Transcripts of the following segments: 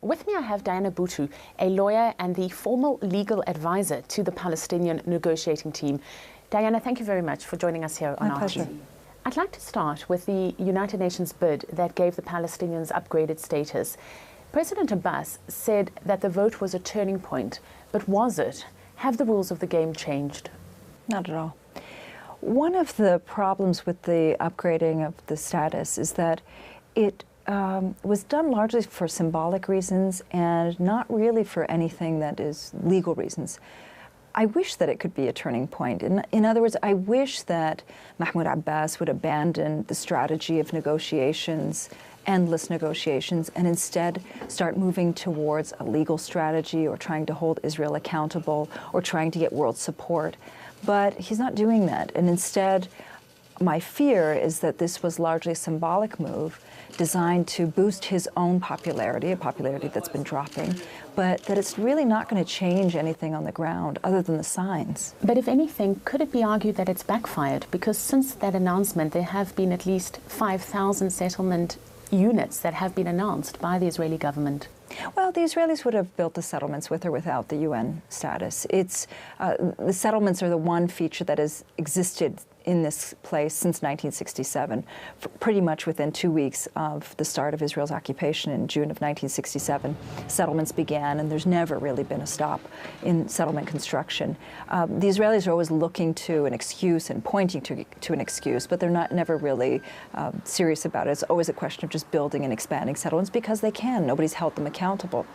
With me I have Diana Butto, a lawyer and the formal legal advisor to the Palestinian negotiating team. Diana, thank you very much for joining us here on our pleasure. team. I'd like to start with the United Nations bid that gave the Palestinians upgraded status. President Abbas said that the vote was a turning point, but was it? Have the rules of the game changed? Not at all. One of the problems with the upgrading of the status is that it was done largely for symbolic reasons and not really for anything that is legal reasons. I wish that it could be a turning point. In other words, I wish that Mahmoud Abbas would abandon the strategy of negotiations, endless negotiations, and instead start moving towards a legal strategy or trying to hold Israel accountable or trying to get world support. But he's not doing that. And instead, my fear is that this was largely a symbolic move designed to boost his own popularity, a popularity that's been dropping, but that it's really not going to change anything on the ground other than the signs. But if anything, could it be argued that it's backfired? Because since that announcement, there have been at least 5,000 settlement units that have been announced by the Israeli government. Well, the Israelis would have built the settlements with or without the UN status. The settlements are the one feature that has existed in this place since 1967, pretty much within 2 weeks of the start of Israel's occupation in June of 1967. Settlements began, and there's never really been a stop in settlement construction. The Israelis are always looking to an excuse and pointing to an excuse, but they're never really serious about it. It's always a question of just building and expanding settlements because they can. Nobody's held them accountable.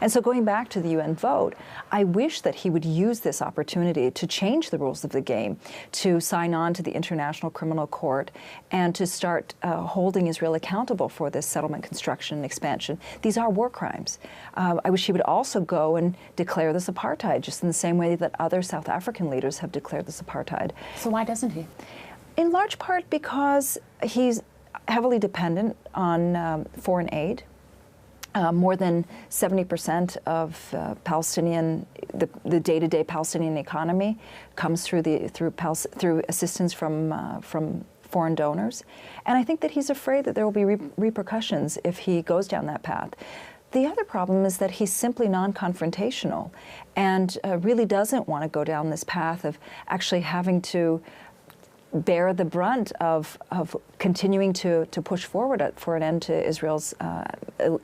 And so going back to the UN vote, I wish that he would use this opportunity to change the rules of the game, to sign on to the International Criminal Court, and to start holding Israel accountable for this settlement construction and expansion. These are war crimes. I wish he would also go and declare this apartheid, just in the same way that other South African leaders have declared this apartheid. So why doesn't he? In large part because he's heavily dependent on foreign aid. More than 70% of the day-to-day Palestinian economy comes through assistance from foreign donors, and I think that he's afraid that there will be repercussions if he goes down that path. The other problem is that he's simply non-confrontational and really doesn't want to go down this path of actually having to bear the brunt of continuing to push forward for an end to Israel's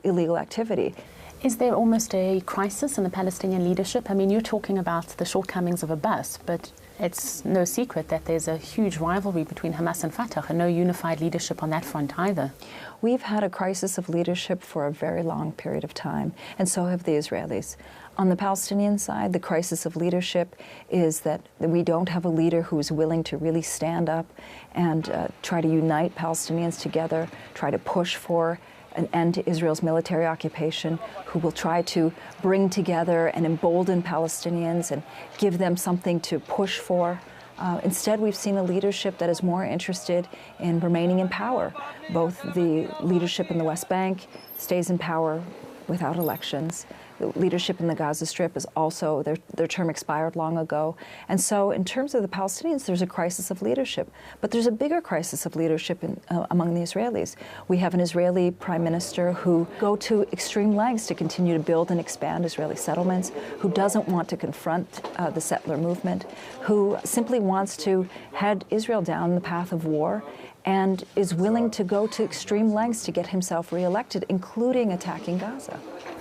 illegal activity. Is there almost a crisis in the Palestinian leadership? I mean, you're talking about the shortcomings of Abbas, but it's no secret that there's a huge rivalry between Hamas and Fatah and no unified leadership on that front either. We've had a crisis of leadership for a very long period of time, and so have the Israelis. On the Palestinian side, the crisis of leadership is that we don't have a leader who is willing to really stand up and try to unite Palestinians together, try to push for an end to Israel's military occupation, who will try to bring together and embolden Palestinians and give them something to push for. Instead, we've seen a leadership that is more interested in remaining in power. Both the leadership in the West Bank stays in power without elections. The leadership in the Gaza Strip is also, their term expired long ago. And so in terms of the Palestinians, there's a crisis of leadership. But there's a bigger crisis of leadership among the Israelis. We have an Israeli prime minister who go to extreme lengths to continue to build and expand Israeli settlements, who doesn't want to confront the settler movement, who simply wants to head Israel down the path of war, and is willing to go to extreme lengths to get himself reelected, including attacking Gaza.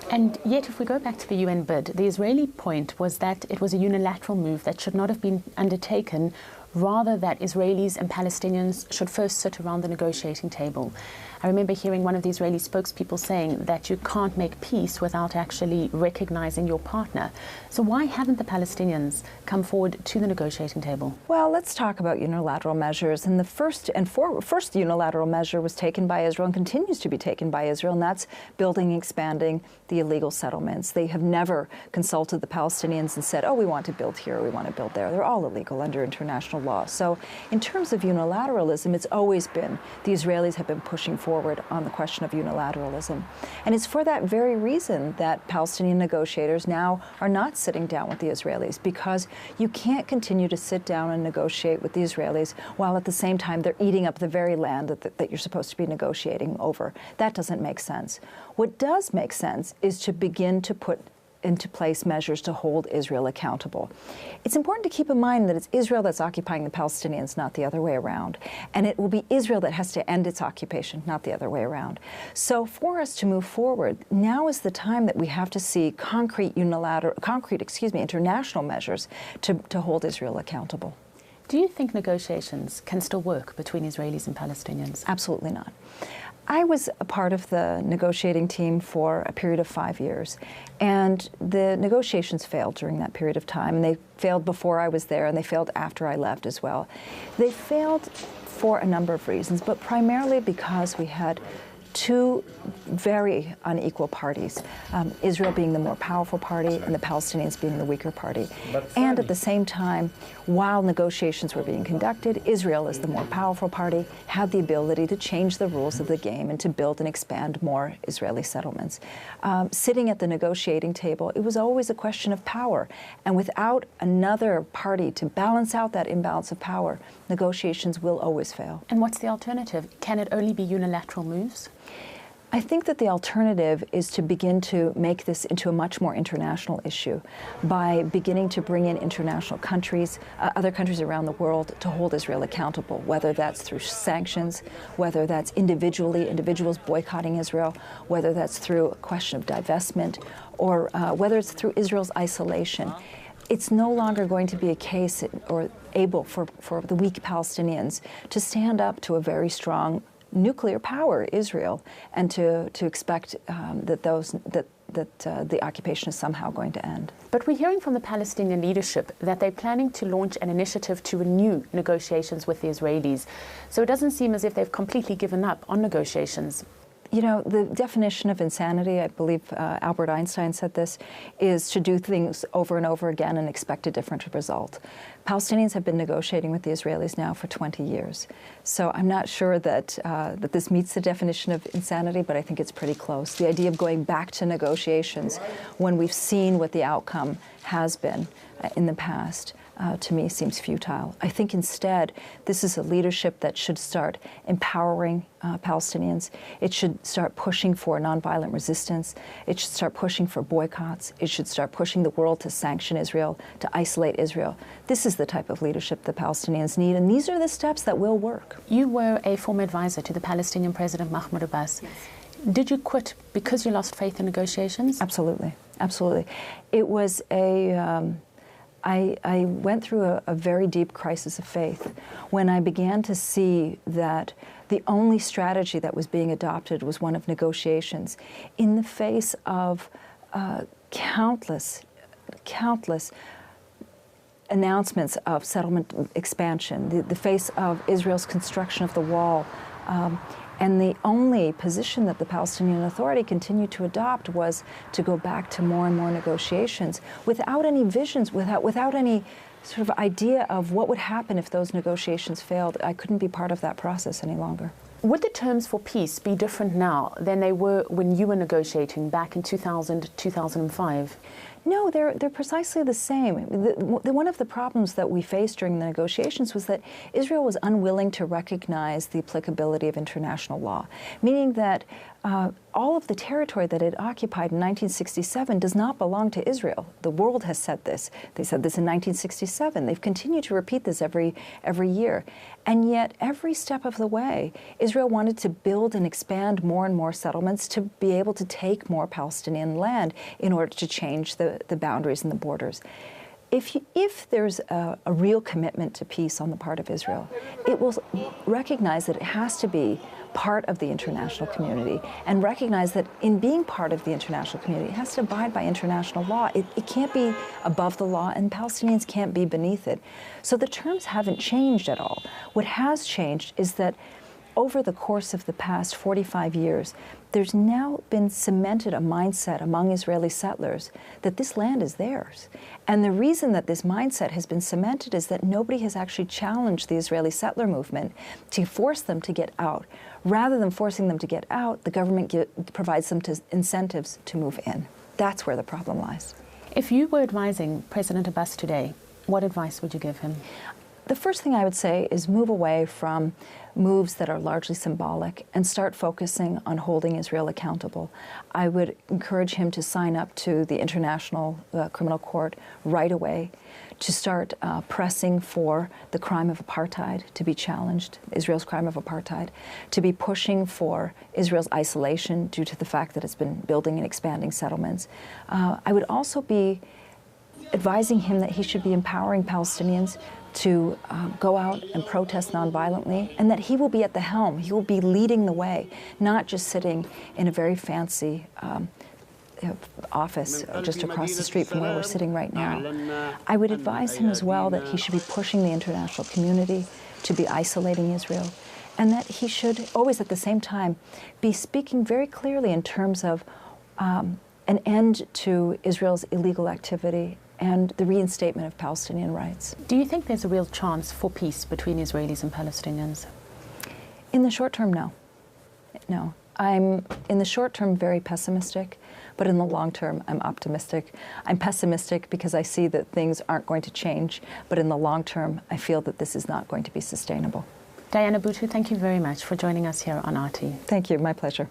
And yet, if we go back to the UN bid, the Israeli point was that it was a unilateral move that should not have been undertaken, rather that Israelis and Palestinians should first sit around the negotiating table. I remember hearing one of the Israeli spokespeople saying that you can't make peace without actually recognizing your partner. So why haven't the Palestinians come forward to the negotiating table? Well, let's talk about unilateral measures. And the first unilateral measure was taken by Israel and continues to be taken by Israel, and that's building and expanding the illegal settlements. They have never consulted the Palestinians and said, oh, we want to build here, we want to build there. They're all illegal under international law. So in terms of unilateralism, it's always been the Israelis have been pushing forward forward on the question of unilateralism. And it's for that very reason that Palestinian negotiators now are not sitting down with the Israelis, because you can't continue to sit down and negotiate with the Israelis while at the same time they're eating up the very land that you're supposed to be negotiating over. That doesn't make sense. What does make sense is to begin to put into place measures to hold Israel accountable. It's important to keep in mind that it's Israel that's occupying the Palestinians, not the other way around. And it will be Israel that has to end its occupation, not the other way around. So for us to move forward, now is the time that we have to see concrete international measures to hold Israel accountable. Do you think negotiations can still work between Israelis and Palestinians? Absolutely not. I was a part of the negotiating team for a period of 5 years, and the negotiations failed during that period of time, and they failed before I was there, and they failed after I left as well. They failed for a number of reasons, but primarily because we had two very unequal parties, Israel being the more powerful party and the Palestinians being the weaker party. And at the same time, while negotiations were being conducted, Israel, as the more powerful party, had the ability to change the rules of the game and to build and expand more Israeli settlements. Sitting at the negotiating table, it was always a question of power. And without another party to balance out that imbalance of power, negotiations will always fail. And what's the alternative? Can it only be unilateral moves? I think that the alternative is to begin to make this into a much more international issue by beginning to bring in international countries, other countries around the world, to hold Israel accountable, whether that's through sanctions, whether that's individuals boycotting Israel, whether that's through a question of divestment, or whether it's through Israel's isolation. It's no longer going to be a case or able for the weak Palestinians to stand up to a very strong nuclear power, Israel, and to expect that the occupation is somehow going to end. But we're hearing from the Palestinian leadership that they're planning to launch an initiative to renew negotiations with the Israelis. So it doesn't seem as if they've completely given up on negotiations. You know, the definition of insanity, I believe Albert Einstein said this, is to do things over and over again and expect a different result. Palestinians have been negotiating with the Israelis now for 20 years. So I'm not sure that this meets the definition of insanity, but I think it's pretty close. The idea of going back to negotiations when we've seen what the outcome has been in the past, to me, seems futile. I think instead, this is a leadership that should start empowering Palestinians. It should start pushing for nonviolent resistance. It should start pushing for boycotts. It should start pushing the world to sanction Israel, to isolate Israel. This is the type of leadership the Palestinians need, and these are the steps that will work. You were a former advisor to the Palestinian President Mahmoud Abbas. Yes. Did you quit because you lost faith in negotiations? Absolutely, absolutely. It was I went through a very deep crisis of faith when I began to see that the only strategy that was being adopted was one of negotiations in the face of countless announcements of settlement expansion, the face of Israel's construction of the wall. And the only position that the Palestinian Authority continued to adopt was to go back to more and more negotiations without any visions, without any sort of idea of what would happen if those negotiations failed. I couldn't be part of that process any longer. Would the terms for peace be different now than they were when you were negotiating back in 2000, 2005? No, they're precisely the same. One of the problems that we faced during the negotiations was that Israel was unwilling to recognize the applicability of international law, meaning that all of the territory that it occupied in 1967 does not belong to Israel. The world has said this. They said this in 1967. They've continued to repeat this every year. And yet, every step of the way, Israel wanted to build and expand more and more settlements to be able to take more Palestinian land in order to change the boundaries and the borders. If there's a real commitment to peace on the part of Israel, it will recognize that it has to be part of the international community and recognize that in being part of the international community, it has to abide by international law. It can't be above the law, and Palestinians can't be beneath it. So the terms haven't changed at all. What has changed is that over the course of the past 45 years, there's now been cemented a mindset among Israeli settlers that this land is theirs. And the reason that this mindset has been cemented is that nobody has actually challenged the Israeli settler movement to force them to get out. Rather than forcing them to get out, the government provides them incentives to move in. That's where the problem lies. If you were advising President Abbas today, what advice would you give him? The first thing I would say is move away from moves that are largely symbolic and start focusing on holding Israel accountable. I would encourage him to sign up to the International Criminal Court right away, to start pressing for the crime of apartheid to be challenged, Israel's crime of apartheid, to be pushing for Israel's isolation due to the fact that it's been building and expanding settlements. I would also be advising him that he should be empowering Palestinians to go out and protest nonviolently, and that he will be at the helm. He will be leading the way, not just sitting in a very fancy office just across the street from where we're sitting right now. I would advise him as well that he should be pushing the international community to be isolating Israel, and that he should always at the same time be speaking very clearly in terms of an end to Israel's illegal activity and the reinstatement of Palestinian rights. Do you think there's a real chance for peace between Israelis and Palestinians? In the short term, no. No. I'm, in the short term, very pessimistic, but in the long term, I'm optimistic. I'm pessimistic because I see that things aren't going to change, but in the long term, I feel that this is not going to be sustainable. Diana Butto, thank you very much for joining us here on RT. Thank you. My pleasure.